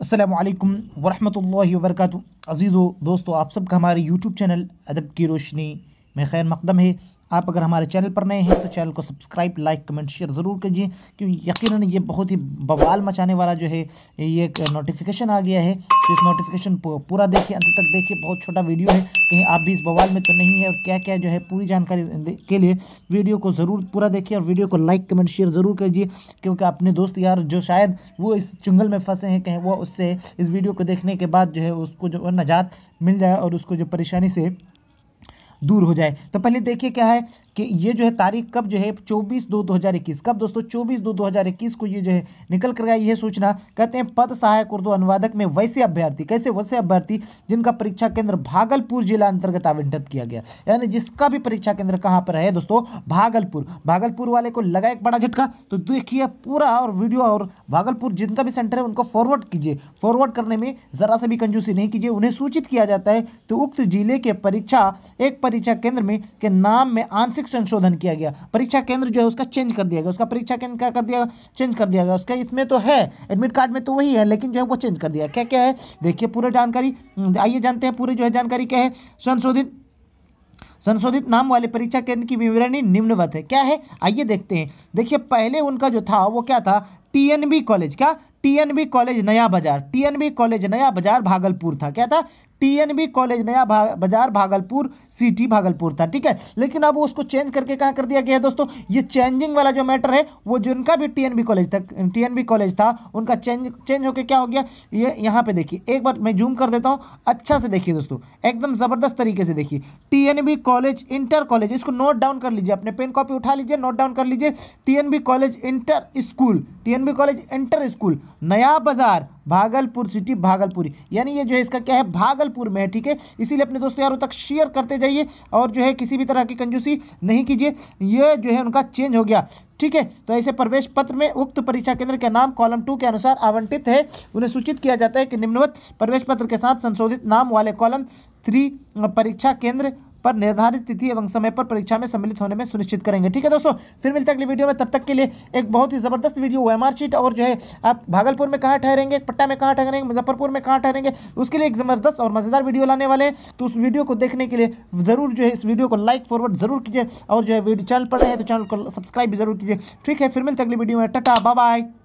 अस्सलामु अलैकुम वरहमतुल्लाहि वबरकातुहू। अज़ीज़ो दोस्तों, आप सबका हमारे यूट्यूब चैनल अदब की रोशनी में खैर मकदम है। आप अगर हमारे चैनल पर नए हैं तो चैनल को सब्सक्राइब, लाइक, कमेंट, शेयर ज़रूर कीजिए, क्योंकि यकीनन ये बहुत ही बवाल मचाने वाला जो है ये एक नोटिफिकेशन आ गया है। तो इस नोटिफिकेशन पूरा देखिए, अंत तक देखिए। बहुत छोटा वीडियो है, कहीं आप भी इस बवाल में तो नहीं है। और क्या क्या जो है पूरी जानकारी के लिए वीडियो को ज़रूर पूरा देखिए और वीडियो को लाइक, कमेंट, शेयर ज़रूर कीजिए, क्योंकि अपने दोस्त यार जो शायद वो इस चुंगल में फंसे हैं, कहीं वो उससे इस वीडियो को देखने के बाद जो है उसको जो नजात मिल जाए और उसको जो परेशानी से दूर हो जाए। तो पहले देखिए क्या है कि ये जो है तारीख कब जो है 24/2/2021, कब दोस्तों 24/2/2021 को ये जो है निकल कर आई है सूचना। कहते हैं पद सहायक उर्दू अनुवादक में वैसे अभ्यर्थी, कैसे वैसे अभ्यर्थी जिनका परीक्षा केंद्र भागलपुर जिला अंतर्गत आवंटित किया गया, यानी जिसका भी परीक्षा केंद्र कहाँ पर है दोस्तों, भागलपुर वाले को लगा एक बड़ा झटका। तो देखिए पूरा और वीडियो, और भागलपुर जिनका भी सेंटर है उनको फॉरवर्ड कीजिए। फॉरवर्ड करने में जरा सा भी कंजूसी नहीं कीजिए, उन्हें सूचित किया जाता है तो उक्त जिले के परीक्षा केंद्र में के नाम में आंशिक संशोधन किया गया। परीक्षा केंद्र जो है उसका चेंज कर दिया गया, उसका परीक्षा केंद्र क्या कर दिया, चेंज कर दिया गया। उसका इसमें तो है एडमिट कार्ड में तो वही है, लेकिन जो है वो चेंज कर दिया। क्या क्या है देखिए पूरी जानकारी, आइए जानते हैं पूरी जो है जानकारी क्या है। संशोधित नाम वाले परीक्षा केंद्र की विवरणी निम्नवत है। क्या है आइए देखते हैं। देखिए पहले उनका जो था वो क्या था, टीएनबी कॉलेज, क्या टीएनबी कॉलेज नया बाजार, टीएनबी कॉलेज नया बाजार भागलपुर था। क्या था, टीएनबी कॉलेज नया बाजार भागलपुर सिटी भागलपुर था। ठीक है, लेकिन अब उसको चेंज करके कहाँ कर दिया गया है दोस्तों, ये चेंजिंग वाला जो मैटर है वो जिनका भी टीएनबी कॉलेज था उनका चेंज होकर क्या हो गया, ये यहाँ पे देखिए। एक बार मैं जूम कर देता हूँ, अच्छा से देखिए दोस्तों, एकदम जबरदस्त तरीके से देखिए। टीएनबी कॉलेज इंटर कॉलेज, इसको नोट डाउन कर लीजिए, अपने पेन कॉपी उठा लीजिए, नोट डाउन कर लीजिए। TNB college inter school, TNB college inter school नया बाजार भागलपुर सिटी भागलपुरी, यानी ये जो है इसका क्या है, भागलपुर में है। ठीक है, इसीलिए अपने दोस्तों यारों तक शेयर करते जाइए और जो है किसी भी तरह की कंजूसी नहीं कीजिए। ये जो है उनका चेंज हो गया। ठीक है, तो ऐसे प्रवेश पत्र में उक्त परीक्षा केंद्र के नाम कॉलम 2 के अनुसार आवंटित है, उन्हें सूचित किया जाता है कि निम्नवत प्रवेश पत्र के साथ संशोधित नाम वाले कॉलम 3 परीक्षा केंद्र पर निर्धारित तिथि एवं समय पर परीक्षा में सम्मिलित होने में सुनिश्चित करेंगे। ठीक है दोस्तों, फिर मिलते हैं अगली वीडियो में, तब तक के लिए एक बहुत ही जबरदस्त वीडियो ओएमआर शीट और जो है आप भागलपुर में कहाँ ठहरेंगे, पट्टा में कहाँ ठहरेंगे, मुजफ्फरपुर में कहाँ ठहरेंगे, उसके लिए एक जबरदस्त और मजेदार वीडियो लाने वाले हैं। तो उस वीडियो को देखने के लिए जरूर जो है इस वीडियो को लाइक फॉरवर्ड जरूर कीजिए, और जो है वीडियो चैनल पर रहे तो चैनल को सब्सक्राइब भी जरूर कीजिए। ठीक है, फिर मिलते हैं अगली वीडियो में, टाटा बाय बाय।